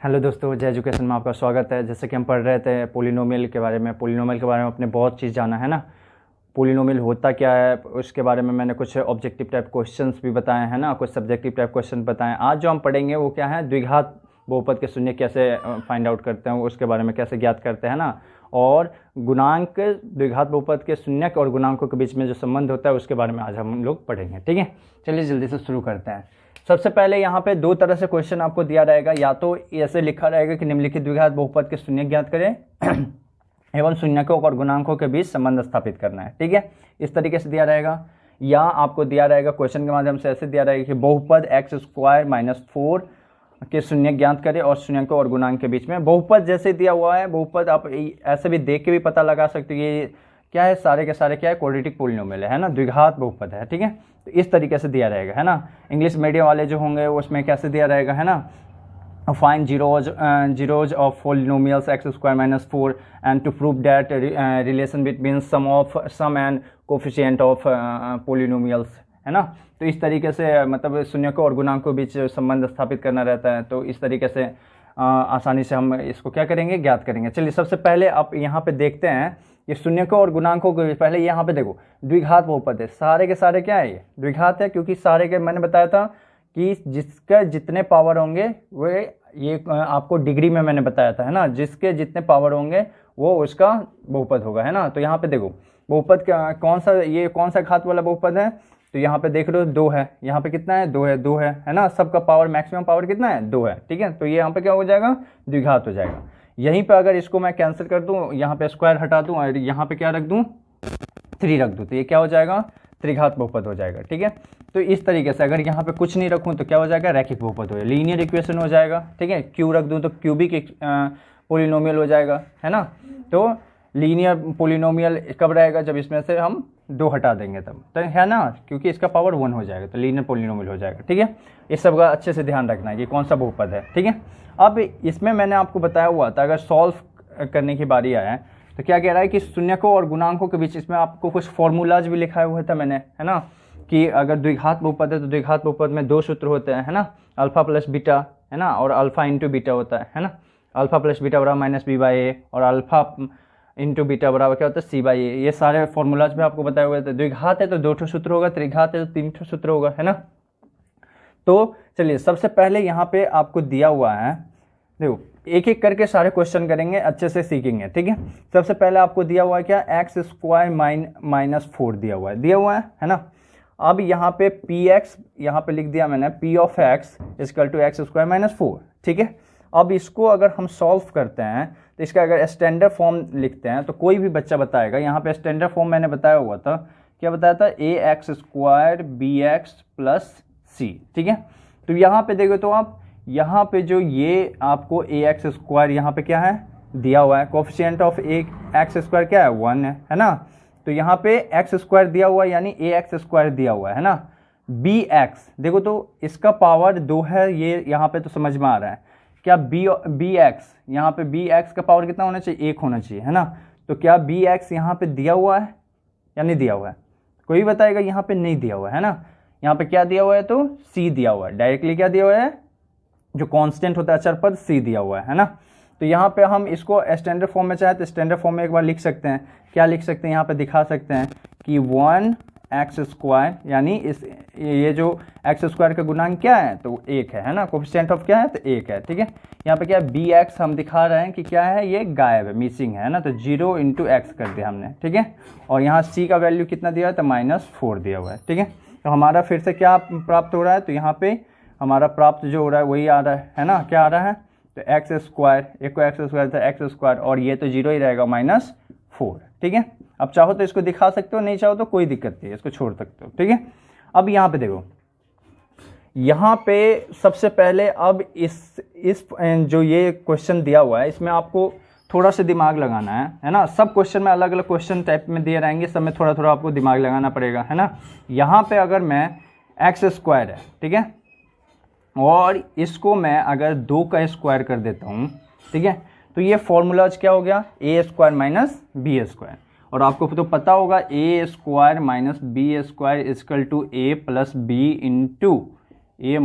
Hello दोस्तों, जय education में आपका स्वागत है। जैसे कि हम पढ़ रहे थे पोलिनोमियल के बारे में। पोलिनोमियल के बारे में अपने बहुत चीज़ जाना है ना। पोलिनोमियल होता क्या है उसके बारे में मैंने कुछ ऑब्जेक्टिव टाइप क्वेश्चंस भी बताए हैं ना, कुछ सब्जेक्टिव टाइप क्वेश्चन बताएं। आज जो हम पढ़ेंगे वो क्या है, द्विघात बहुपद के शून्य कैसे फाइंड आउट करते हैं, उसके बारे में कैसे ज्ञात करते हैं ना, और गुणांक द्विघात बहुपद के शून्य और गुणांकों के बीच में जो संबंध होता है उसके बारे में आज हम लोग पढ़ेंगे। ठीक है, चलिए जल्दी से शुरू करते हैं। सबसे पहले यहाँ पे दो तरह से क्वेश्चन आपको दिया रहेगा। या तो ऐसे लिखा रहेगा कि निम्नलिखित द्विघात बहुपद के शून्य ज्ञात करें एवं शून्यकों और गुणांकों के बीच संबंध स्थापित करना है। ठीक है, इस तरीके से दिया रहेगा। या आपको दिया रहेगा क्वेश्चन के माध्यम से ऐसे दिया रहेगा कि बहुपद x² - 4 के शून्य ज्ञात करें और शून्यकों और गुणांक के बीच में। बहुपद जैसे दिया हुआ है, बहुपद आप ऐसे भी देख के भी पता लगा सकते हो ये क्या है, सारे के सारे क्या है, क्वाड्रेटिक पोलिनोमियल है ना, द्विघात बहुपद है। ठीक है, तो इस तरीके से दिया रहेगा है ना। इंग्लिश मीडियम वाले जो होंगे उसमें कैसे दिया रहेगा है ना, find zeros of polynomials x² - 4 and to prove that relation between sum and coefficient of polynomials है ना। तो इस तरीके से मतलब शून्यकों और गुणांकों के बीच संबंध स्थापित करना रहता है। तो इस तरीके से आसानी से हम इसको क्या करेंगे, ज्ञात करेंगे। चलिए सबसे पहले आप यहाँ पे देखते हैं ये शून्यकों और गुणांकों के पहले यहाँ पे देखो द्विघात बहुपद है। सारे के सारे क्या है, ये द्विघात है, क्योंकि सारे के मैंने बताया था कि जिसके जितने पावर होंगे वो ये आपको डिग्री में मैंने बताया था है ना, जिसके जितने पावर होंगे वो उसका बहुपद होगा है ना। तो यहाँ पे देखो बहुपद कौन सा, ये कौन सा घात वाला बहुपद है, तो यहाँ पे देख लो 2 है, यहाँ पे कितना है, 2 है ना। सबका पावर मैक्सिमम पावर कितना है, 2 है। ठीक है, तो ये यहाँ पे क्या हो जाएगा, द्विघात हो जाएगा। यहीं पे अगर इसको मैं कैंसिल कर दूं, यहाँ पे स्क्वायर हटा दूं और यहाँ पे क्या रख दूं, 3 रख दूं, तो ये क्या हो जाएगा, त्रिघात बहुपद हो जाएगा। ठीक है, तो इस तरीके से अगर यहाँ पे कुछ नहीं रखूं तो क्या हो जाएगा, रैखिक बहुपद हो जाएगा, लीनियर इक्वेशन हो जाएगा। ठीक है, क्यू रख दूं तो क्यूबिक पोलिनोमियल हो जाएगा है ना। तो लीनियर पोलिनोमियल कब रहेगा, जब इसमें से हम 2 हटा देंगे तब, तो है ना, क्योंकि इसका पावर 1 हो जाएगा, तो लीनियर पोलिनोमियल हो जाएगा। ठीक है, इस सब का अच्छे से ध्यान रखना है कि कौन सा बहुपद है। ठीक है, अब इसमें मैंने आपको बताया हुआ था अगर सॉल्व करने की बारी आया तो क्या कह रहा है कि शून्यकों और गुणांकों के बीच, इसमें आपको कुछ फॉर्मूलाज भी लिखा हुआ था मैंने है ना, कि अगर द्विघात बहुपद है तो द्विघात बहुपद में 2 सूत्र होते हैं है ना, अल्फा प्लस बीटा है ना, और अल्फा इंटू बीटा होता है ना। अल्फा प्लस बीटा बराबर -b/a और अल्फा इंटू बीटा बराबर क्या होता है, c/a। ये सारे फॉर्मूलाज में आपको बताए हुए थे। द्विघात है तो 2 सूत्र होगा, त्रिघात है तो 3 सूत्र होगा है ना। तो चलिए सबसे पहले यहाँ पे आपको दिया हुआ है, देखो एक एक करके सारे क्वेश्चन करेंगे, अच्छे से सीखेंगे। ठीक है, सबसे पहले आपको दिया हुआ है क्या, x² - 4 दिया हुआ है ना। अब यहाँ पे px यहाँ पे लिख दिया मैंने, p of x = x² - 4। ठीक है, अब इसको अगर हम सॉल्व करते हैं तो इसका अगर स्टैंडर्ड फॉर्म लिखते हैं तो कोई भी बच्चा बताएगा, यहाँ पे स्टैंडर्ड फॉर्म मैंने बताया हुआ था, क्या बताया था, ax² bx + c। ठीक है, तो यहाँ पे देखो तो आप यहाँ पे जो ये आपको ax² यहाँ पे क्या है दिया हुआ है, कोफिशिएंट ऑफ x² क्या है, 1 है ना। तो यहाँ पे x² दिया हुआ है, यानी ax² दिया हुआ है ना। bx देखो तो इसका पावर 2 है, ये यहाँ पे तो समझ में आ रहा है। क्या bx यहाँ पे bx का पावर कितना होना चाहिए, 1 होना चाहिए है ना। तो क्या bx यहाँ पे दिया हुआ है या नहीं दिया हुआ है, कोई बताएगा, यहाँ पे नहीं दिया हुआ है ना। यहाँ पे क्या दिया हुआ है, तो c दिया हुआ है, डायरेक्टली क्या दिया हुआ है, जो कांस्टेंट होता है अचर पद, c दिया हुआ है ना। तो यहाँ पे हम इसको स्टैंडर्ड फॉर्म में चाहे तो स्टैंडर्ड फॉर्म में एक बार लिख सकते हैं। क्या लिख सकते हैं, यहाँ पे दिखा सकते हैं कि 1x², यानी इस ये जो x² का गुणांक क्या है, तो 1 है ना, कोफिशिएंट ऑफ क्या है, तो 1 है। ठीक है, यहाँ पे क्या है, bx हम दिखा रहे हैं कि क्या है, ये गायब है, मिसिंग है ना, तो 0 × x कर दिया हमने। ठीक है, और यहाँ c का वैल्यू कितना दिया है, तो -4 दिया हुआ है। ठीक है, तो हमारा फिर से क्या प्राप्त हो रहा है, तो यहाँ पे हमारा प्राप्त जो हो रहा है वही आ रहा है ना, क्या आ रहा है, तो x², एक को x² था, x², और ये तो 0 ही रहेगा, -4। ठीक है, अब चाहो तो इसको दिखा सकते हो, नहीं चाहो तो कोई दिक्कत नहीं है, इसको छोड़ सकते हो। ठीक है, अब यहाँ पे देखो, यहाँ पे सबसे पहले अब इस जो ये क्वेश्चन दिया हुआ है इसमें आपको थोड़ा सा दिमाग लगाना है ना। सब क्वेश्चन में अलग अलग क्वेश्चन टाइप में दिए रहेंगे, सब में थोड़ा थोड़ा आपको दिमाग लगाना पड़ेगा है ना। यहाँ पे अगर मैं x² है, ठीक है, और इसको मैं अगर 2 का स्क्वायर कर देता हूँ, ठीक है, तो ये फॉर्मूलाज क्या हो गया, a² - b²। और आपको तो पता होगा a² - b² = a + b × a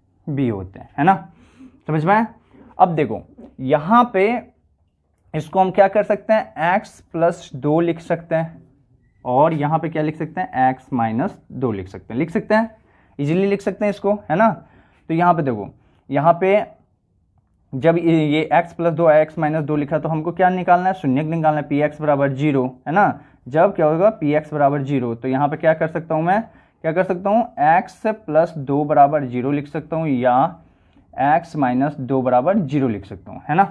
- b होते हैं है ना, समझ में। अब देखो यहाँ पे इसको हम क्या कर सकते हैं, x प्लस 2 लिख सकते हैं, और यहाँ पे क्या लिख सकते हैं, x माइनस 2 लिख सकते हैं, लिख सकते हैं, इजीली लिख सकते हैं इसको, है ना। तो यहाँ पे देखो, यहाँ पे जब ये x प्लस 2 x माइनस 2 लिखा तो हमको क्या निकालना है, शून्यक निकालना है, px बराबर 0, है ना। जब क्या होगा px बराबर 0, तो यहाँ पे क्या कर सकता हूँ मैं, क्या कर सकता हूँ, x प्लस 2 बराबर 0 लिख सकता हूँ, या x माइनस 2 बराबर 0 लिख सकता हूँ, है ना।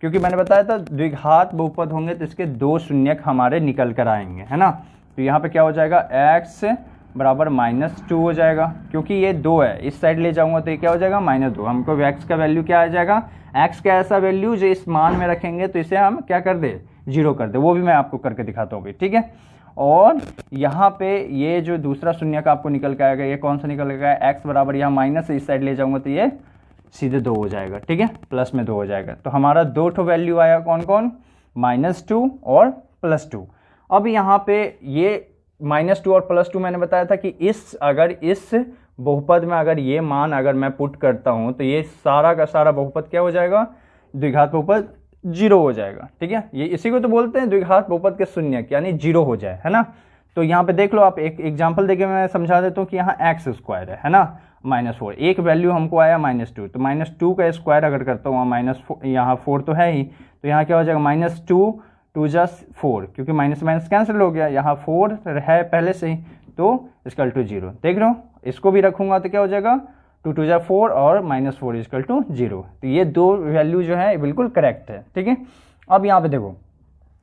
क्योंकि मैंने बताया था द्विघात बहुपद होंगे तो इसके 2 शून्यक हमारे निकल कर आएंगे, है ना। तो यहाँ पे क्या हो जाएगा, x बराबर -2 हो जाएगा, क्योंकि ये 2 है, इस साइड ले जाऊंगा तो ये क्या हो जाएगा, -2। हमको x का वैल्यू क्या आ जाएगा, x का ऐसा वैल्यू जो इस मान में रखेंगे तो इसे हम क्या कर दे, 0 कर दे, वो भी मैं आपको करके दिखाता हूँ, ठीक है। और यहाँ पे ये जो दूसरा शून्यक आपको निकल के आएगा, ये कौन सा निकल के आएगा, x बराबर यहाँ माइनस इस साइड ले जाऊंगा तो ये सीधे 2 हो जाएगा, ठीक है, प्लस में 2 हो जाएगा। तो हमारा 2 ठो वैल्यू आया, कौन कौन, -2 और +2। अब यहाँ पे ये -2 और +2 मैंने बताया था कि अगर इस बहुपद में अगर ये मान अगर मैं पुट करता हूँ तो ये सारा का सारा बहुपद क्या हो जाएगा, द्विघात बहुपद 0 हो जाएगा, ठीक है। ये इसी को तो बोलते हैं द्विघात बहुपद के शून्यक, यानी 0 हो जाए, है ना। तो यहाँ पे देख लो आप, एक एग्जाम्पल देके मैं समझा देता हूँ कि यहाँ x² है ना, -4, एक वैल्यू हमको आया -2, तो -2 का स्क्वायर अगर करता हूँ, यहाँ 4 तो है ही, तो यहाँ क्या हो जाएगा, -2 2 जा 4, क्योंकि माइनस माइनस कैंसिल हो गया, यहाँ 4 है पहले से ही, तो इक्वल टू 0। देख रहे हो, इसको भी रखूंगा तो क्या हो जाएगा, 2 2 जा 4 और -4 इक्वल टू 0। तो ये 2 वैल्यू जो है बिल्कुल करेक्ट है, ठीक है। अब यहाँ पे देखो,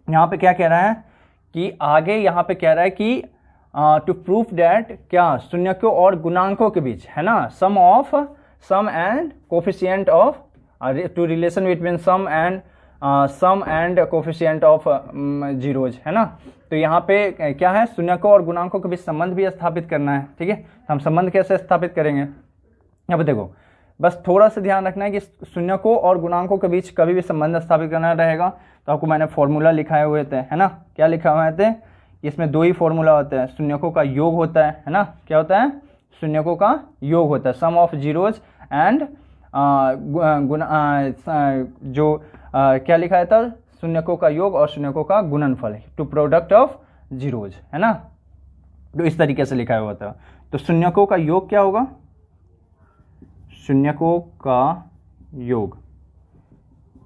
यहाँ पे क्या कह रहा है कि आगे यहाँ पे कह रहा है कि टू प्रूफ डैट क्या, शून्यकों और गुणांकों के बीच, है ना, sum and coefficient of to relation between sum and coefficient of zeros, है ना। तो यहाँ पे क्या है, शून्यकों और गुणांकों के बीच संबंध भी स्थापित करना है, ठीक है। तो हम संबंध कैसे स्थापित करेंगे, अब देखो बस थोड़ा सा ध्यान रखना है कि शून्यकों और गुणांकों के बीच कभी भी संबंध स्थापित करना रहेगा तो आपको मैंने फॉर्मूला लिखाए हुए थे, है ना। क्या लिखा हुए थे, इसमें 2 ही फॉर्मूला होते हैं, शून्यकों का योग होता है ना, क्या होता है, शून्यकों का योग होता है, सम ऑफ जीरोज एंड क्या लिखा था, शून्यकों का योग और शून्यकों का गुणनफल, टू प्रोडक्ट ऑफ जीरोज, है ना। तो इस तरीके से लिखा हुआ था। तो शून्यकों का योग क्या होगा, शून्यकों का योग,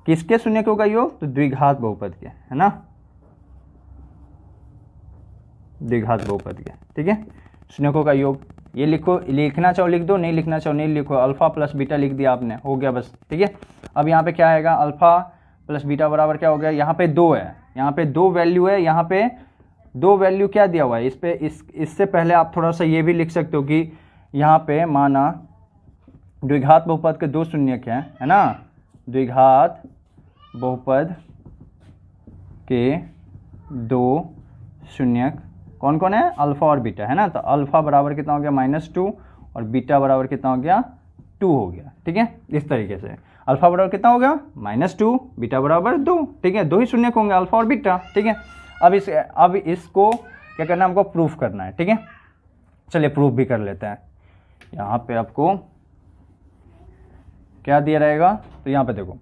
किसके शून्यकों का योग, तो द्विघात बहुपद के, है ना, द्विघात बहुपद के, ठीक है। शून्यकों का योग, ये लिखो, लिखना चाहो लिख दो, नहीं लिखना चाहो नहीं लिखो, अल्फा प्लस बीटा लिख दिया आपने, हो गया बस, ठीक है। अब यहाँ पे क्या आएगा, अल्फा प्लस बीटा बराबर क्या हो गया, यहाँ पे 2 है, यहाँ पे 2 वैल्यू है, यहाँ पे 2 वैल्यू क्या दिया हुआ है, इस पे इससे पहले आप थोड़ा सा ये भी लिख सकते हो कि यहाँ पे माना द्विघात बहुपद के 2 शून्यक हैं, है ना, द्विघात बहुपद के 2 शून्यक कौन कौन है, अल्फा और बीटा, है ना। तो अल्फा बराबर कितना हो गया, -2, और बीटा बराबर कितना हो गया, 2 हो गया, ठीक है। इस तरीके से अल्फा बराबर कितना हो गया, -2, बीटा बराबर 2, ठीक है, 2 ही शून्यक होंगे, अल्फा और बीटा, ठीक है। अब इसको क्या करना है, हमको प्रूफ करना है, ठीक है। चलिए प्रूफ भी कर लेते हैं। यहाँ पे आपको क्या दिया रहेगा, तो यहाँ पे देखो,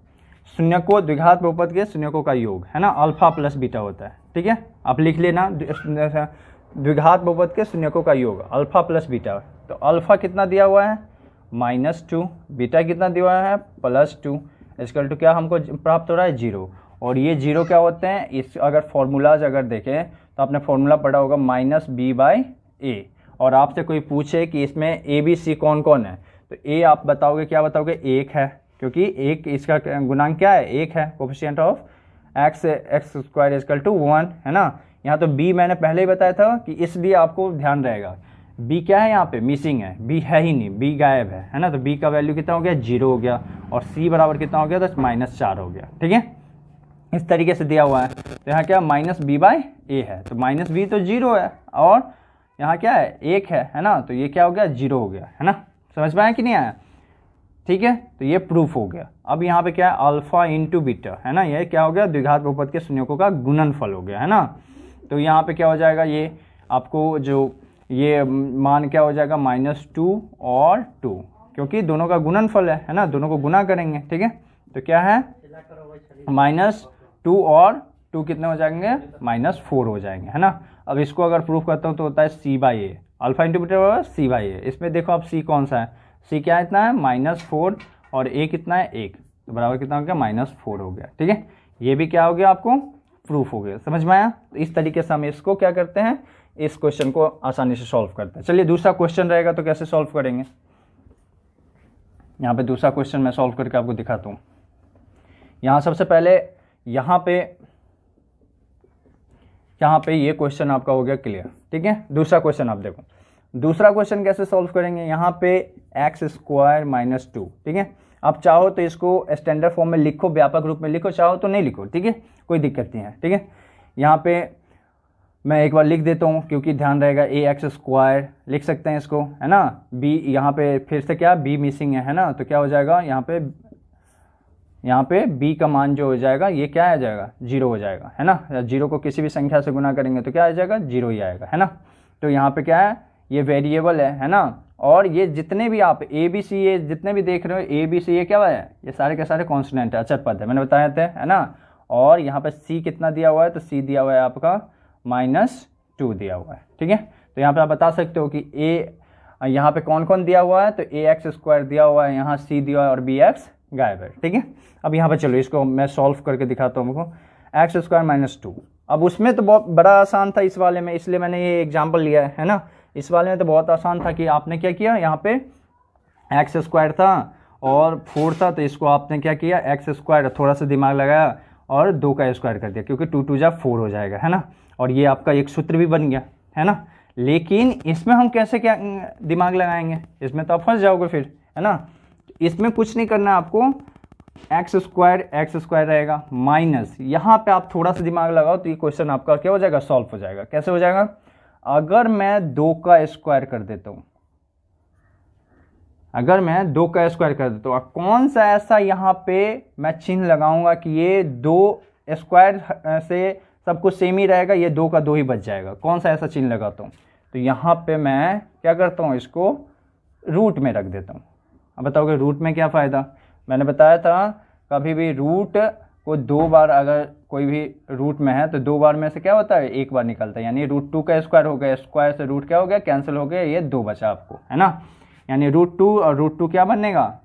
शून्यकों द्विघात बहुपद के शून्यकों का योग, है ना, अल्फा प्लस बीटा होता है, ठीक है। आप लिख लेना, द्विघात बहुपद के शून्यकों का योग अल्फा प्लस बीटा। तो अल्फा कितना दिया हुआ है, -2, बीटा कितना दिया हुआ है, +2, इसकल टू क्या हमको प्राप्त हो रहा है, 0। और ये 0 क्या होते हैं, इस अगर फॉर्मूलाज अगर देखें तो आपने फॉर्मूला पढ़ा होगा -b/a, और आपसे कोई पूछे कि इसमें a b c कौन कौन है, तो a आप बताओगे, क्या बताओगे, 1 है, क्योंकि 1 इसका गुणांक क्या है, 1 है, coefficient of x² equal to 1, है ना। यहाँ तो b मैंने पहले ही बताया था कि इसलिए आपको ध्यान रहेगा, b क्या है, यहाँ पे मिसिंग है, b है ही नहीं, b गायब है ना। तो b का वैल्यू कितना हो गया, 0 हो गया, और c बराबर कितना हो गया, तो -4 हो गया, ठीक है। इस तरीके से दिया हुआ है। तो यहाँ क्या -b/a है, तो -b तो 0 है, और यहाँ क्या है, 1 है ना, तो ये क्या हो गया, 0 हो गया, है ना। समझ में आया कि नहीं आया, ठीक है। तो ये प्रूफ हो गया। अब यहाँ पे क्या है, अल्फा इंटू बीटा, है ना, ये क्या हो गया, द्विघात बहुपद के शून्यकों का गुणनफल हो गया, है ना। तो यहाँ पे क्या हो जाएगा, ये आपको जो ये मान क्या हो जाएगा, -2 और 2, क्योंकि दोनों का गुणनफल है ना, दोनों को गुना करेंगे, ठीक है। तो क्या है -2 और 2 कितने हो जाएंगे, -4 हो जाएंगे, है ना। अब इसको अगर प्रूफ करता हूँ तो होता है c/a, अल्फा इंटू बीटा बराबर c/a। इसमें देखो आप c कौन सा है, c क्या है, इतना है -4 और a कितना है 1, तो बराबर कितना हो गया, -4 हो गया। ठीक है, ये भी क्या हो गया, आपको प्रूफ हो गया। समझ में आया। तो इस तरीके से हम इसको क्या करते हैं, इस क्वेश्चन को आसानी से सॉल्व करते हैं। चलिए दूसरा क्वेश्चन रहेगा तो कैसे सॉल्व करेंगे, यहाँ पे दूसरा क्वेश्चन मैं सॉल्व करके आपको दिखाता हूँ। यहाँ सबसे पहले यहाँ पे ये क्वेश्चन आपका हो गया क्लियर। ठीक है, दूसरा क्वेश्चन आप देखो, दूसरा क्वेश्चन कैसे सॉल्व करेंगे। यहाँ पे x² - 2, ठीक है। आप चाहो तो इसको स्टैंडर्ड फॉर्म में लिखो, व्यापक रूप में लिखो, चाहो तो नहीं लिखो, ठीक है, कोई दिक्कत नहीं है। ठीक है, यहाँ पे मैं एक बार लिख देता हूँ क्योंकि ध्यान रहेगा, ax² लिख सकते हैं इसको, है ना। b यहाँ पे फिर से क्या, b मिसिंग है ना, तो क्या हो जाएगा, यहाँ पे b का मान जो हो जाएगा ये क्या आ जाएगा, 0 हो जाएगा, है ना। 0 को किसी भी संख्या से गुना करेंगे तो क्या आ जाएगा, 0 ही आएगा, है ना। तो यहाँ पे क्या है, ये वेरिएबल है ना। और ये जितने भी आप a b c ये जितने भी देख रहे हो a b c ये क्या है, ये सारे के सारे कॉन्स्टेंट है, अचर पद है, मैंने बताया था, है ना। और यहाँ पे c कितना दिया हुआ है, तो c दिया हुआ है आपका -2 दिया हुआ है। ठीक है, तो यहाँ पे आप बता सकते हो कि a यहाँ पे कौन कौन दिया हुआ है, तो ax² दिया हुआ है, यहाँ c दिया हुआ है और bx गायब है। ठीक है, अब यहाँ पे चलो इसको मैं सॉल्व करके दिखाता हूँ हमको, x² - 2। अब उसमें तो बहुत बड़ा आसान था इस वाले में, इसलिए मैंने ये एग्जाम्पल लिया है ना। इस वाले में तो बहुत आसान था कि आपने क्या किया, यहाँ पे x² था और 4 था, तो इसको आपने क्या किया, x² थोड़ा सा दिमाग लगाया और 2 का स्क्वायर कर दिया, क्योंकि 2 × 2 = 4 हो जाएगा, है ना। और ये आपका एक सूत्र भी बन गया, है ना। लेकिन इसमें हम कैसे क्या दिमाग लगाएंगे, इसमें तो आप फंस जाओगे फिर, है ना। इसमें कुछ नहीं करना आपको, x² रहेगा माइनस, यहाँ पे आप थोड़ा सा दिमाग लगाओ तो ये क्वेश्चन आपका क्या हो जाएगा, सॉल्व हो जाएगा। कैसे हो जाएगा, अगर मैं 2 का स्क्वायर कर देता हूँ, अगर मैं 2 का स्क्वायर कर देता हूँ, कौन सा ऐसा यहाँ पे मैं चिन्ह लगाऊंगा कि ये 2 स्क्वायर से सब कुछ सेम ही रहेगा, ये 2 का 2 ही बच जाएगा, कौन सा ऐसा चिन्ह लगाता हूँ। तो यहाँ पे मैं क्या करता हूँ, इसको रूट में रख देता हूँ। अब बताओगे रूट में क्या फ़ायदा, मैंने बताया था कभी भी रूट को 2 बार, अगर कोई भी रूट में है तो 2 बार में से क्या होता है, 1 बार निकलता है, यानी √2 का स्क्वायर हो गया, स्क्वायर से रूट क्या हो गया, कैंसिल हो गया, ये 2 बचा आपको, है ना। यानी √2 और √2 क्या बनेगा,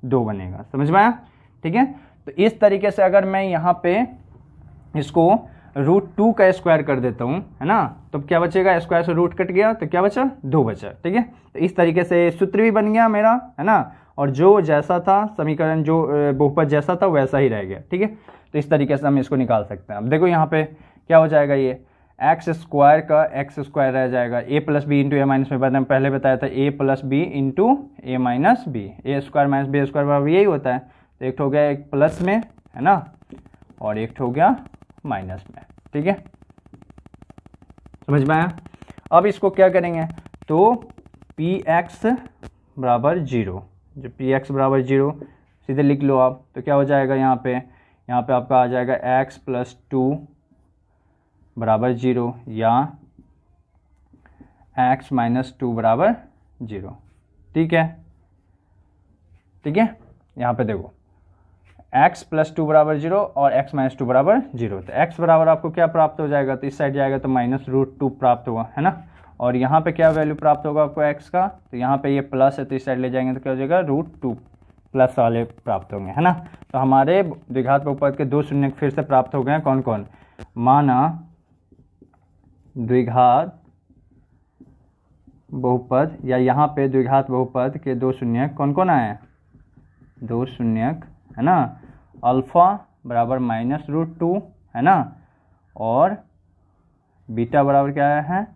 2 बनेगा। समझ में आया। ठीक है, तो इस तरीके से अगर मैं यहाँ पे इसको √2 का स्क्वायर कर देता हूँ, है ना, तो क्या बचेगा, स्क्वायर से रूट कट गया तो क्या बचा, 2 बचा। ठीक है, तो इस तरीके से सूत्र भी बन गया मेरा, है ना, और जो जैसा था समीकरण, जो बहुपद जैसा था वैसा ही रह गया। ठीक है, तो इस तरीके से हम इसको निकाल सकते हैं। अब देखो यहाँ पे क्या हो जाएगा, ये x² का x² रह जाएगा, a + b × a - b, मैंने पहले बताया था a + b × a - b, a² - b² बराबर यही होता है। तो एक हो गया एक प्लस में, है ना, और एक हो गया माइनस में। ठीक है, समझ में आया। अब इसको क्या करेंगे, तो px = 0, जो px = 0 सीधे लिख लो आप, तो क्या हो जाएगा, यहाँ पे आपका आ जाएगा x + 2 = 0 या x - 2 = 0। ठीक है, यहाँ पे देखो x + 2 = 0 और x - 2 = 0, तो x बराबर आपको क्या प्राप्त हो जाएगा, तो इस साइड जाएगा तो -√2 प्राप्त होगा, है ना। और यहाँ पे क्या वैल्यू प्राप्त होगा आपको x का, तो यहाँ पे ये प्लस है तो इस साइड ले जाएंगे तो क्या हो जाएगा, √2 प्लस वाले प्राप्त होंगे, है ना। तो हमारे द्विघात बहुपद के 2 शून्य फिर से प्राप्त हो गए हैं, कौन कौन, माना द्विघात बहुपद, या यहाँ पे द्विघात बहुपद के 2 शून्य कौन कौन आए हैं, 2 शून्य, है ना, अल्फा बराबर -√2, है ना, और बीटा बराबर क्या है,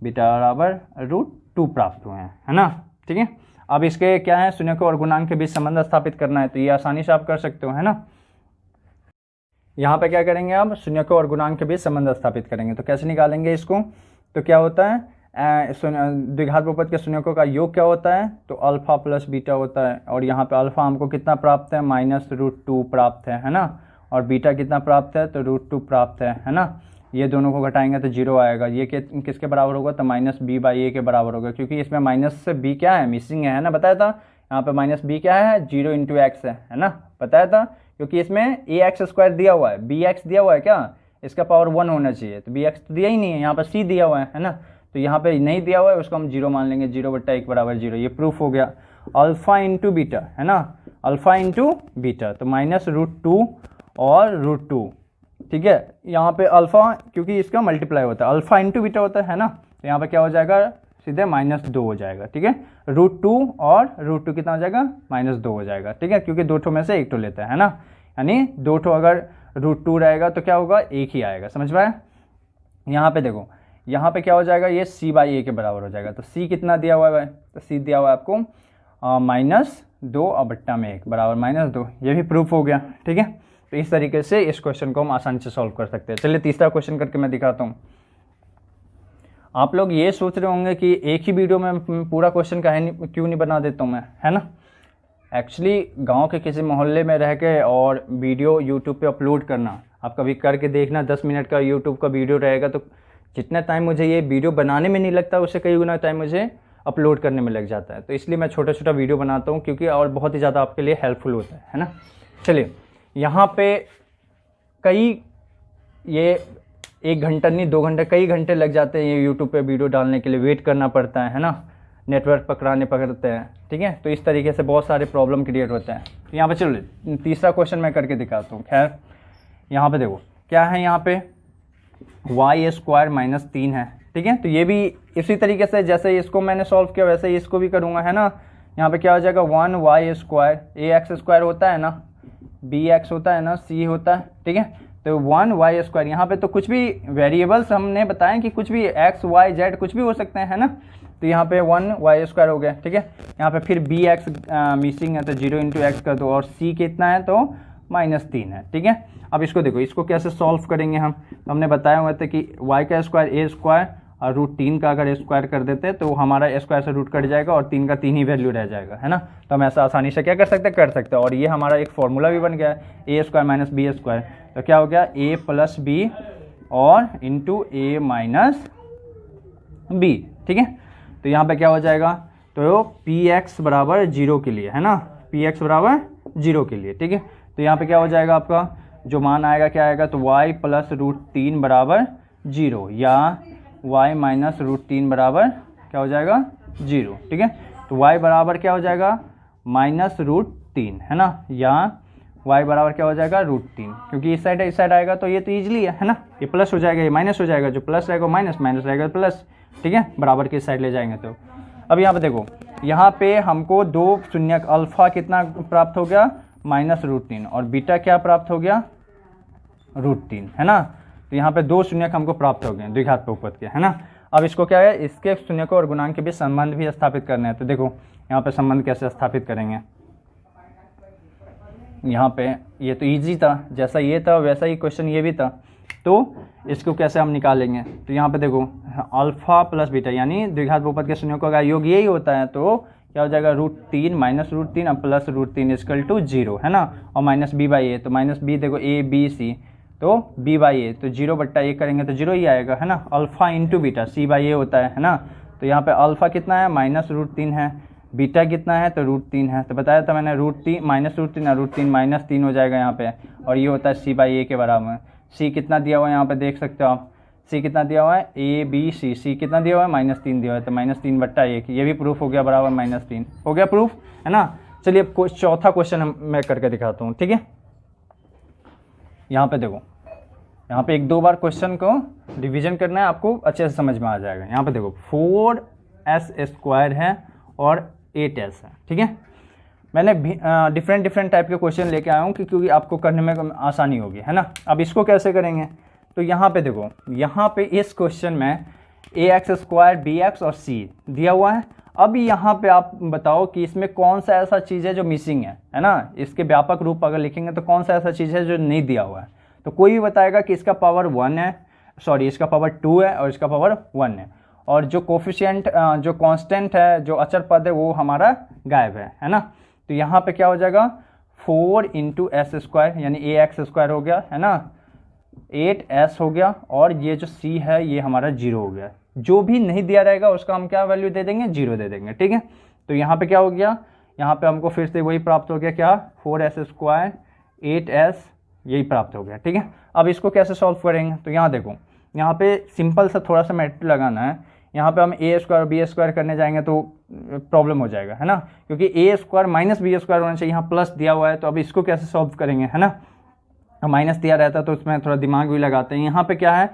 बीटा बराबर √2 प्राप्त हुए हैं, है ना। ठीक है, अब इसके क्या है, शून्यकों और गुणांक के बीच संबंध स्थापित करना है, तो ये आसानी से आप कर सकते हो, है ना। यहाँ पे क्या करेंगे, अब शून्यकों और गुणांक के बीच संबंध स्थापित करेंगे, तो कैसे निकालेंगे इसको, तो क्या होता है, द्विघात बहुपद के शून्यकों का योग क्या होता है, तो अल्फा + बीटा होता है, और यहाँ पे अल्फा हमको कितना प्राप्त है, -√2 प्राप्त है ना, और बीटा कितना प्राप्त है, तो √2 प्राप्त है ना। ये दोनों को घटाएंगे तो 0 आएगा, ये किसके बराबर होगा, तो -b/a के बराबर होगा, क्योंकि इसमें माइनस से b क्या है, मिसिंग है ना, बताया था। यहाँ पे माइनस बी क्या है, 0 इंटू एक्स है ना, बताया था, क्योंकि इसमें ए एक्स स्क्वायर दिया हुआ है, बी एक्स दिया हुआ है, क्या इसका पावर 1 होना चाहिए, तो बी एक्स तो दिया ही नहीं है, यहाँ पर सी दिया हुआ है ना, तो यहाँ पे नहीं दिया हुआ है, उसको हम 0 मान लेंगे, 0/1 बराबर 0, ये प्रूफ हो गया। अल्फा इंटू बीटा है ना, अल्फा इंटू बीटा, तो -√2 और √2, ठीक है। यहाँ पे अल्फा क्योंकि इसका मल्टीप्लाई होता है, अल्फा इंटू बीटा होता है ना, तो यहाँ पे क्या हो जाएगा, सीधे -2 हो जाएगा, ठीक है। √2 और √2 कितना हो जाएगा, -2 हो जाएगा, ठीक है, क्योंकि दो ठो में से एक ठो लेता है ना, यानी दो ठो अगर √2 रहेगा तो क्या होगा, एक ही आएगा, समझ पाए। यहाँ पे देखो, यहाँ पे क्या हो जाएगा, ये c/a के बराबर हो जाएगा, तो c कितना दिया हुआ है, तो c दिया हुआ है आपको -2 और बट्टा में 1 बराबर -2, ये भी प्रूफ हो गया, ठीक है। तो इस तरीके से इस क्वेश्चन को हम आसानी से सॉल्व कर सकते हैं। चलिए तीसरा क्वेश्चन करके मैं दिखाता हूँ। आप लोग ये सोच रहे होंगे कि एक ही वीडियो में पूरा क्वेश्चन क्यों नहीं बना देता हूँ मैं, है ना। एक्चुअली गांव के किसी मोहल्ले में रह के और वीडियो यूट्यूब पे अपलोड करना, आप कभी करके देखना, 10 मिनट का यूट्यूब का वीडियो रहेगा, तो जितना टाइम मुझे ये वीडियो बनाने में नहीं लगता, उससे कई गुना टाइम मुझे अपलोड करने में लग जाता है। तो इसलिए मैं छोटा छोटा वीडियो बनाता हूँ, क्योंकि और बहुत ही ज़्यादा आपके लिए हेल्पफुल होता है ना। चलिए, यहाँ पे कई ये 1 घंटा नहीं 2 घंटे, कई घंटे लग जाते हैं ये यूट्यूब पे वीडियो डालने के लिए, वेट करना पड़ता है ना, नेटवर्क पकड़ते हैं, ठीक है। तो इस तरीके से बहुत सारे प्रॉब्लम क्रिएट होते हैं। तो यहाँ पे चलो तीसरा क्वेश्चन मैं करके दिखाता हूँ। खैर यहाँ पे देखो क्या है, यहाँ पे y² -3 है, ठीक है। तो ये भी इसी तरीके से जैसे इसको मैंने सॉल्व किया वैसे ही इसको भी करूँगा, है ना। यहाँ पे क्या हो जाएगा, 1y², ax² होता है ना, bx होता है ना, c होता है, ठीक है। तो 1y², यहाँ पे तो कुछ भी वेरिएबल्स हमने बताया कि कुछ भी x, y, z कुछ भी हो सकते हैं, है ना। तो यहाँ पे 1y² हो गया, ठीक है। यहाँ पे फिर bx मिसिंग है, तो 0 इंटू एक्स कर दो, और c कितना है, तो -3 है, ठीक है। अब इसको देखो, इसको कैसे सॉल्व करेंगे हम, तो हमने बताया हुआ था कि y² a² और √3 का अगर स्क्वायर कर देते तो हमारा स्क्वायर से रूट कट जाएगा और 3 का 3 ही वैल्यू रह जाएगा, है ना। तो हम ऐसा आसानी से क्या कर सकते हैं, और ये हमारा एक फॉर्मूला भी बन गया है, a² - b², तो क्या हो गया, a + b और इंटू a - b, ठीक है। तो यहाँ पे क्या हो जाएगा, तो px बराबर 0 के लिए, है ना, px बराबर 0 के लिए, ठीक है। तो यहाँ पे क्या हो जाएगा, आपका जो मान आएगा क्या आएगा, तो y + √3 बराबर 0 या y - √3 बराबर क्या हो जाएगा, 0, ठीक है। तो y बराबर क्या हो जाएगा, -√3, है ना, या y बराबर क्या हो जाएगा, √3, क्योंकि इस साइड आएगा तो ये तो ईजिली है ना, ये प्लस हो जाएगा, ये माइनस हो जाएगा, जो प्लस रहेगा माइनस, माइनस रहेगा प्लस, ठीक है, बराबर की साइड ले जाएंगे। तो अब यहाँ पे देखो, यहाँ पे हमको 2 शून्य, अल्फा कितना प्राप्त हो गया, -√3, और बीटा क्या प्राप्त हो गया, √3, है ना। तो यहाँ पे 2 शून्यक हमको प्राप्त हो गए द्विघात बहुपद के, है ना। अब इसको क्या है, इसके शून्यकों और गुणांक के बीच संबंध भी स्थापित करने हैं। तो देखो यहाँ पे संबंध कैसे स्थापित करेंगे, यहाँ पे ये तो इजी था, जैसा ये था वैसा ही क्वेश्चन ये भी था, तो इसको कैसे हम निकालेंगे। तो यहाँ पे देखो, अल्फा प्लस बीटा यानी द्विघात बहुपद के शून्यकों का योग यही होता है, तो क्या हो जाएगा, √3 -√3 और +√3 = 0, है ना, और -b/a, तो -b देखो a b c, तो b/a, तो 0/a करेंगे तो 0 ही आएगा, है ना। अल्फा इंटू बीटा c/a होता है ना। तो यहाँ पे अल्फा कितना है, -√3 है, बीटा कितना है, तो √3 है। तो बताया था मैंने, √3 -√3 और √3 -3 हो जाएगा यहाँ पे, और ये होता है c/a के बराबर। c कितना दिया हुआ है यहाँ पे देख सकते हो आप, c कितना दिया हुआ है, a b c, c कितना दिया हुआ है, -3 दिया हुआ है, तो -3/1, ये भी प्रूफ हो गया, बराबर -3 हो गया प्रूफ, है ना। चलिए अब चौथा क्वेश्चन मैं करके दिखाता हूँ, ठीक है। यहाँ पे देखो, यहाँ पे 1-2 बार क्वेश्चन को रिवीजन करना है, आपको अच्छे से समझ में आ जाएगा। यहाँ पे देखो 4s² है और 8s है, ठीक है। मैंने डिफरेंट टाइप के क्वेश्चन लेके आया हूँ क्योंकि आपको करने में आसानी होगी, है ना। अब इसको कैसे करेंगे, तो यहाँ पे देखो, यहाँ पे इस क्वेश्चन में ax², bx और c दिया हुआ है। अब यहाँ पे आप बताओ कि इसमें कौन सा ऐसा चीज़ है जो मिसिंग है ना। इसके व्यापक रूप अगर लिखेंगे तो कौन सा ऐसा चीज़ है जो नहीं दिया हुआ है। तो कोई भी बताएगा कि इसका पावर 1 है, सॉरी इसका पावर 2 है और इसका पावर 1 है, और जो कोफिशिएंट जो कांस्टेंट है, जो अचर पद है, वो हमारा गायब है ना। तो यहाँ पे क्या हो जाएगा, 4 इंटू s² यानी ax² हो गया, है ना, 8s हो गया, और ये जो c है ये हमारा 0 हो गया। जो भी नहीं दिया रहेगा उसका हम क्या वैल्यू दे देंगे, 0 दे देंगे, ठीक है। तो यहाँ पे क्या हो गया, यहाँ पे हमको फिर से वही प्राप्त हो गया, क्या 4s² 8s, यही प्राप्त हो गया। ठीक है, अब इसको कैसे सॉल्व करेंगे, तो यहाँ देखो, यहाँ पे सिंपल सा थोड़ा सा मैट्रिक्स लगाना है। यहाँ पे हम a² b² करने जाएंगे तो प्रॉब्लम हो जाएगा, है ना, क्योंकि a² माइनस b² होना चाहिए, यहाँ प्लस दिया हुआ है, तो अब इसको कैसे सॉल्व करेंगे, है ना। माइनस दिया रहता तो उसमें थोड़ा दिमाग भी लगाते हैं। यहाँ पे क्या है,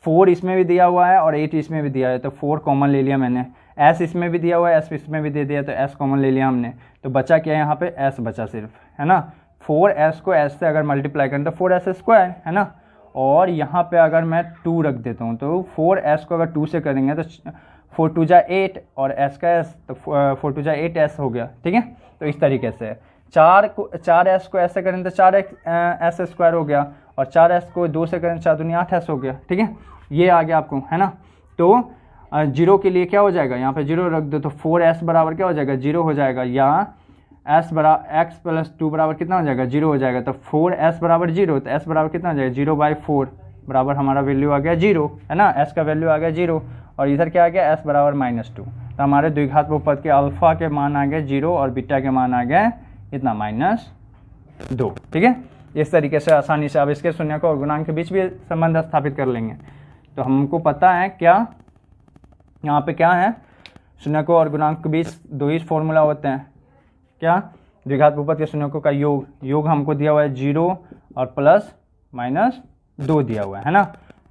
4 इसमें भी दिया हुआ है और 8 इसमें भी दिया है, तो 4 कॉमन ले लिया मैंने, s इसमें भी दिया हुआ है, s इसमें भी दे दिया, तो s कॉमन ले लिया हमने, तो बचा क्या है यहाँ पे, s बचा सिर्फ, है ना। 4s को s से अगर मल्टीप्लाई करें तो 4s², है ना। और यहाँ पे अगर मैं 2 रख देता हूँ तो 4s को अगर 2 से करेंगे तो 4 2 जा 8 और s का s, तो 4 2 जा 8s हो गया। ठीक है, तो इस तरीके से 4s को s से करें तो 4s² हो गया, और 4s को 2 से करें 4 दूनी 8s हो गया। ठीक है, ये आ गया आपको, है ना। तो 0 के लिए क्या हो जाएगा, यहाँ पे 0 रख दो तो 4s बराबर क्या हो जाएगा, 0 हो जाएगा, या s बराबर x प्लस 2 बराबर कितना हो जाएगा, 0 हो जाएगा। तो 4s बराबर 0, तो s बराबर कितना हो जाएगा, 0/4 बराबर हमारा वैल्यू आ गया 0, है ना, s का वैल्यू आ गया 0, और इधर क्या आ गया, s बराबर -2। तो हमारे द्विघात बहुपद के अल्फा के मान आ गए 0 और बीटा के मान आ गए इतना -2। ठीक है, इस तरीके से आसानी से आप इसके शून्य को और गुणांक के बीच भी संबंध स्थापित कर लेंगे। तो हमको पता है क्या, यहाँ पे क्या है, शून्य को और गुणांक के बीच 2 ही फॉर्मूला होते हैं, क्या, द्विघात बहुपद के शून्यकों का योग हमको दिया हुआ है 0 और प्लस -2 दिया हुआ है ना।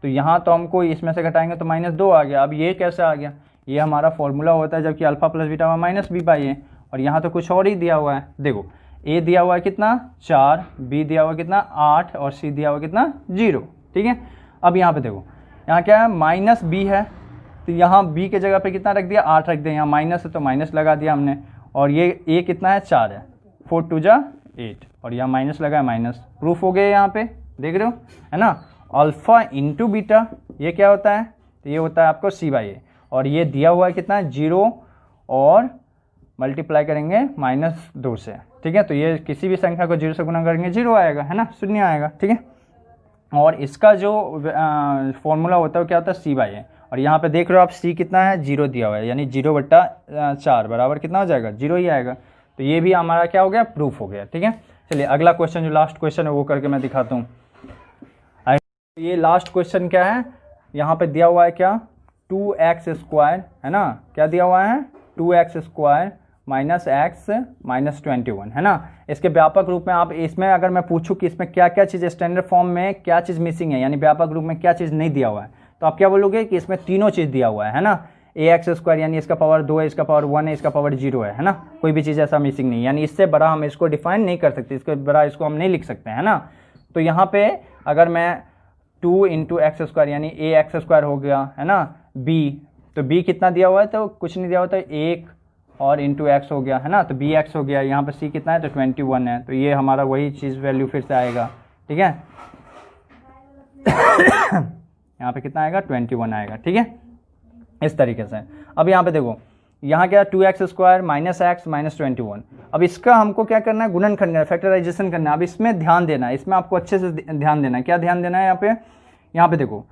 तो यहाँ तो हमको इसमें से घटाएंगे तो -2 आ गया। अब ये कैसे आ गया, ये हमारा फॉर्मूला होता है जबकि अल्फा प्लस बीटा में -b/a, और यहाँ तो कुछ और ही दिया हुआ है। देखो, a दिया हुआ है कितना 4, b दिया हुआ है कितना 8, और c दिया हुआ है कितना 0। ठीक है, अब यहाँ पे देखो, यहाँ क्या है, -b है, तो यहाँ b के जगह पे कितना रख दिया 8 रख दिया, यहाँ माइनस है तो माइनस लगा दिया हमने, और ये a कितना है 4 है, 4 2 जा 8, और यहाँ माइनस लगा है माइनस, प्रूफ हो गया यहाँ पे, देख रहे हो, है ना। अल्फा इंटू बीटा ये क्या होता है, तो ये होता है आपको c/a, और ये दिया हुआ है कितना 0 और मल्टीप्लाई करेंगे -2 से। ठीक है, तो ये किसी भी संख्या को 0 से गुना करेंगे 0 आएगा, है ना, 0 आएगा। ठीक है, और इसका जो फॉर्मूला होता है क्या होता है c/a, और यहाँ पे देख रहे हो आप c कितना है 0 दिया हुआ है, यानी 0/4 बराबर कितना हो जाएगा 0 ही आएगा। तो ये भी हमारा क्या हो गया, प्रूफ हो गया। ठीक है, चलिए अगला क्वेश्चन जो लास्ट क्वेश्चन है वो करके मैं दिखाता हूँ। ये लास्ट क्वेश्चन क्या है, यहाँ पे दिया हुआ है क्या 2x², है ना, क्या दिया हुआ है 2x² -x -21, है ना। इसके व्यापक रूप में आप इसमें अगर मैं पूछूं कि इसमें क्या क्या चीज़ स्टैंडर्ड फॉर्म में क्या चीज़ मिसिंग है, यानी व्यापक रूप में क्या चीज़ नहीं दिया हुआ है, तो आप क्या बोलोगे कि इसमें तीनों चीज़ दिया हुआ है ना। ax² यानी इसका पावर 2 है, इसका पावर 1 है, इसका पावर 0 है ना, कोई भी चीज़ ऐसा मिसिंग नहीं, यानी इससे बड़ा हम इसको डिफाइन नहीं कर सकते, इसके बड़ा इसको हम नहीं लिख सकते, है ना। तो यहाँ पे अगर मैं 2 × x² यानी ax² हो गया, है ना, b, तो b कितना दिया हुआ है, तो कुछ नहीं दिया हुआ, तो 1 और इंटू x हो गया, है ना, तो bx हो गया। यहाँ पे c कितना है, तो 21 है, तो ये हमारा वही चीज़ वैल्यू फिर से आएगा। ठीक है यहाँ पे कितना आएगा 21 आएगा। ठीक है, इस तरीके से। अब यहाँ पे देखो, यहाँ क्या 2x² -x -21, अब इसका हमको क्या करना है, गुणनखंड करना है, फैक्टराइजेशन करना है। अब इसमें ध्यान देना है, इसमें आपको अच्छे से ध्यान देना है। क्या ध्यान देना है यहाँ पे देखो,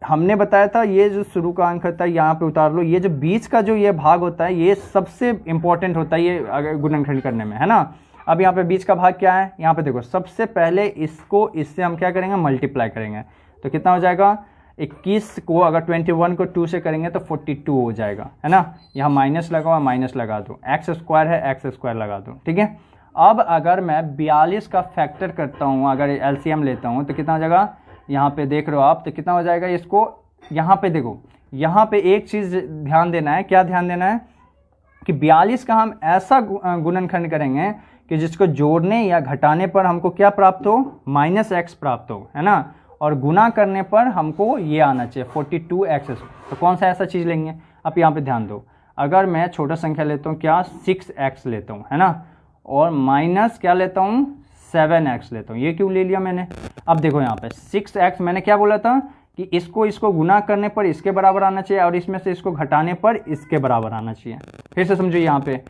हमने बताया था ये जो शुरू का अंक होता है यहाँ पे उतार लो, ये जो बीच का जो ये भाग होता है ये सबसे इंपॉर्टेंट होता है ये गुणनखंड करने में, है ना। अब यहाँ पे बीच का भाग क्या है, यहाँ पे देखो, सबसे पहले इसको इससे हम क्या करेंगे, मल्टीप्लाई करेंगे, तो कितना हो जाएगा 21 को अगर 21 को 2 से करेंगे तो 42 हो जाएगा, है ना। यहाँ माइनस लगा हुआ, माइनस लगा दो, x² है x² लगा दो। ठीक है, अब अगर मैं 42 का फैक्टर करता हूँ, अगर LCM लेता हूँ तो कितना हो जाएगा, यहाँ पे देख रहे हो आप, तो कितना हो जाएगा इसको, यहाँ पे देखो, यहाँ पे एक चीज़ ध्यान देना है, क्या ध्यान देना है कि 42 का हम ऐसा गुणनखंड करेंगे कि जिसको जोड़ने या घटाने पर हमको क्या प्राप्त हो, -x प्राप्त हो, है ना, और गुना करने पर हमको ये आना चाहिए 42x। तो कौन सा ऐसा चीज़ लेंगे, अब यहाँ पे ध्यान दो, अगर मैं छोटा संख्या लेता हूँ क्या 6x लेता हूँ, है ना, और माइनस क्या लेता हूँ 7x लेता हूँ, ये क्यों ले लिया मैंने। अब देखो यहाँ पे 6x मैंने क्या बोला था कि इसको गुना करने पर इसके बराबर आना चाहिए, और इसमें से इसको घटाने पर इसके बराबर आना चाहिए। फिर से समझो, यहाँ पे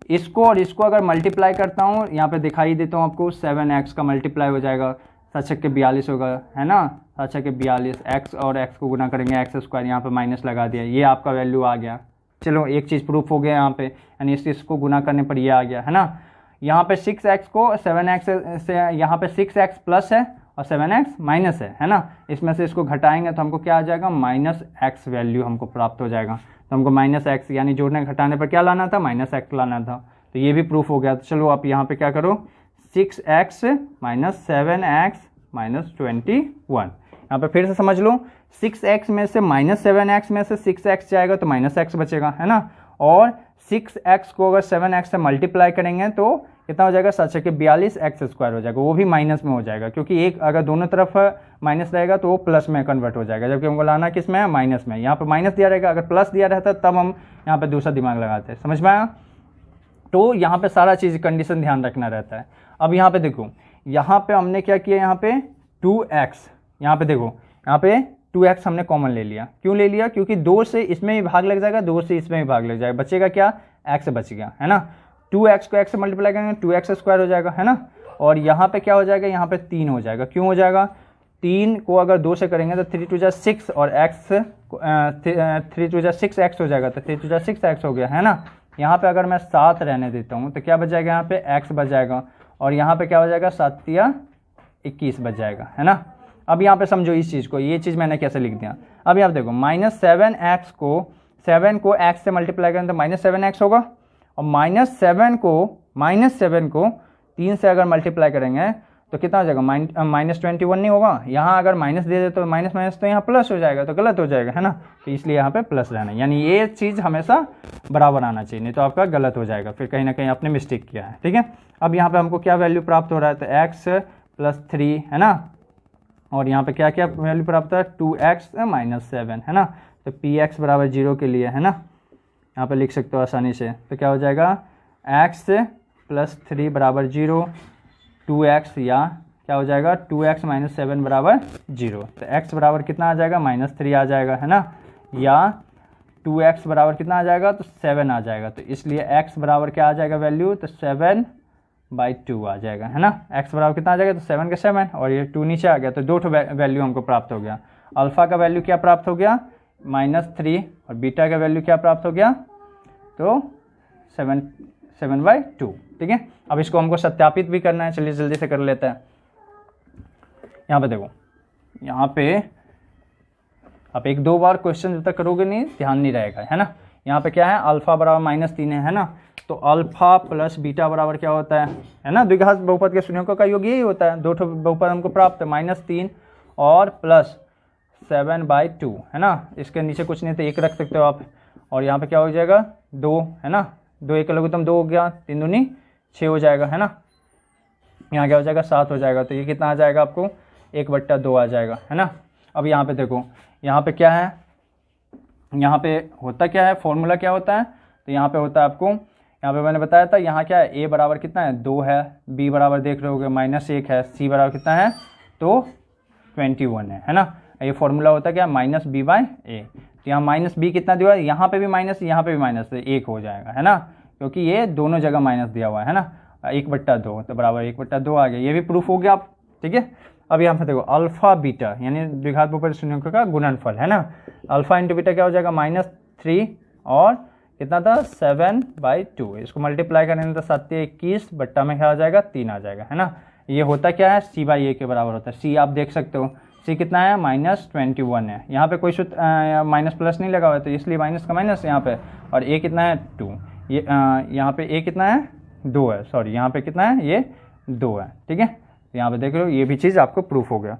इसको और इसको अगर मल्टीप्लाई करता हूँ, यहाँ पे दिखाई देता हूँ आपको, 7x का मल्टीप्लाई हो जाएगा, 7 के 42 होगा, है ना, 7 के 42, x और x को गुना करेंगे x², यहाँ पे माइनस लगा दिया, ये आपका वैल्यू आ गया। चलो एक चीज़ प्रूफ हो गया यहाँ पे, यानी इस चीज़ को गुना करने पर ये आ गया है ना। यहाँ पे 6x को 7x से, यहाँ पे 6x प्लस है और 7x माइनस है ना। इसमें से इसको घटाएंगे तो हमको क्या आ जाएगा, -x वैल्यू हमको प्राप्त हो जाएगा। तो हमको -x यानी जोड़ने घटाने पर क्या लाना था, -x लाना था। तो ये भी प्रूफ हो गया। तो चलो आप यहाँ पे क्या करो, 6x - 7x - 21। यहाँ पे फिर से समझ लो, 6x में से -7x में से 6x जाएगा तो -x बचेगा है ना। और 6x को अगर 7x से मल्टीप्लाई करेंगे तो कितना हो जाएगा, सच है कि 42x² हो जाएगा, वो भी माइनस में हो जाएगा, क्योंकि एक अगर दोनों तरफ माइनस रहेगा तो वो प्लस में कन्वर्ट हो जाएगा, जबकि हमको लाना किस में है, माइनस में। यहाँ पे माइनस दिया रहेगा, अगर प्लस दिया रहता तब हम यहाँ पे दूसरा दिमाग लगाते हैं। समझ में आया। तो यहाँ पे सारा चीज़ कंडीशन ध्यान रखना रहता है। अब यहाँ पे देखो, यहाँ पे हमने क्या किया, यहाँ पे 2x, यहाँ पे देखो, यहाँ पे 2x हमने कॉमन ले लिया। क्यों ले लिया, क्योंकि 2 से इसमें भी भाग लग जाएगा, 2 से इसमें भी भाग लग जाएगा, बचेगा क्या, x बच गया है ना। 2x को x से मल्टीप्लाई करेंगे 2x² हो जाएगा है ना। और यहाँ पे क्या हो जाएगा, यहाँ पे 3 हो जाएगा। क्यों हो जाएगा, 3 को अगर 2 से करेंगे तो 3 × 6 और x 3 × 6x हो जाएगा, तो 3 × 6x हो गया है ना। यहाँ पे अगर मैं 7 रहने देता हूँ तो क्या बच जाएगा, यहाँ पे x बच जाएगा, और यहाँ पे क्या हो जाएगा, 7 या 21 बच जाएगा है ना। अब यहाँ पे समझो इस चीज़ को, ये चीज़ मैंने कैसे लिख दिया। अब यहाँ देखो, -7x को 7 को x से मल्टीप्लाई करें तो -7x होगा, और -7 को 3 से अगर मल्टीप्लाई करेंगे तो कितना हो जाएगा, -21 नहीं होगा। यहाँ अगर माइनस दे दे तो माइनस माइनस तो यहाँ प्लस हो जाएगा, तो गलत हो जाएगा है ना। तो इसलिए यहाँ पे प्लस रहना है, यानी ये चीज़ हमेशा बराबर आना चाहिए, नहीं तो आपका गलत हो जाएगा, फिर कहीं ना कहीं आपने मिस्टेक किया है। ठीक है। अब यहाँ पे हमको क्या वैल्यू प्राप्त हो रहा है, तो x + 3 है ना, और यहाँ पे क्या क्या वैल्यू प्राप्त है, 2x - 7 है ना। तो px = 0 के लिए है ना, यहाँ पे लिख सकते हो आसानी से। तो क्या हो जाएगा, x + 3 = 0, 2x या क्या हो जाएगा, 2x - 7 = 0। तो x बराबर कितना आ जाएगा, -3 आ जाएगा है ना, या 2x बराबर कितना आ जाएगा, तो 7 आ जाएगा। तो इसलिए x बराबर क्या आ जाएगा वैल्यू, तो 7/2 आ जाएगा है ना। x बराबर कितना आ जाएगा, तो 7 का 7, और ये 2 नीचे आ गया, तो 2 वैल्यू हमको प्राप्त हो गया। अल्फ़ा का वैल्यू क्या प्राप्त हो गया, -3, और बीटा का वैल्यू क्या प्राप्त हो गया, तो 7/2। ठीक है। अब इसको हमको सत्यापित भी करना है, चलिए जल्दी से कर लेते हैं। यहाँ पे देखो, यहाँ पे आप 1-2 बार क्वेश्चन जब तक करोगे नहीं ध्यान नहीं रहेगा है ना। यहाँ पे क्या है, अल्फ़ा बराबर -3 है ना, तो अल्फ़ा प्लस बीटा बराबर क्या होता है ना, द्विघात बहुपद के शून्यों का योग यही होता है। 2 बहुपद हमको प्राप्त है, -3 और प्लस 7/2 है ना। इसके नीचे कुछ नहीं तो 1 रख सकते हो आप, और यहाँ पे क्या हो जाएगा, 2 है ना, 2 1 लघुत्तम 2 हो गया, 3 दूनी 6 हो जाएगा है ना। यहाँ क्या हो जाएगा, 7 हो जाएगा। तो ये कितना आ जाएगा आपको, 1/2 आ जाएगा है ना। अब यहाँ पे देखो, यहाँ पे क्या है, यहाँ पे होता क्या है, फॉर्मूला क्या होता है, तो यहाँ पे होता है आपको, यहाँ पे मैंने बताया था, यहाँ क्या है, a बराबर कितना है, 2 है, b बराबर देख रहे होगे -1 है, c बराबर कितना है, तो 21 है ना। ये फॉर्मूला होता है क्या, -b/a। तो यहाँ -b कितना दिया है, यहाँ पे भी माइनस, यहाँ पे भी माइनस, 1 हो जाएगा है ना, क्योंकि ये दोनों जगह माइनस दिया हुआ है ना। 1/2 तो बराबर 1/2 आ गया, ये भी प्रूफ हो गया आप। ठीक है। अब यहाँ पे देखो, अल्फ़ा बीटा यानी द्विघात बहुपद शून्यों का गुणनफल है ना। अल्फ़ा इंटू बीटा क्या हो जाएगा, -3 और कितना था, 7/2। इसको मल्टीप्लाई करेंगे तो 7 × 21 बट्टा में क्या आ जाएगा, 3 आ जाएगा है ना। ये होता क्या है, c/a के बराबर होता है। c आप देख सकते हो, c कितना है, -21 है। यहाँ पे कोई माइनस प्लस नहीं लगा हुआ है, तो इसलिए माइनस का माइनस यहाँ पे, और a कितना है, 2। ये यहाँ पे a कितना है, 2 है, सॉरी यहाँ पे कितना है, ये 2 है। ठीक है। यहाँ पे देख रहे हो, ये भी चीज़ आपको प्रूफ हो गया।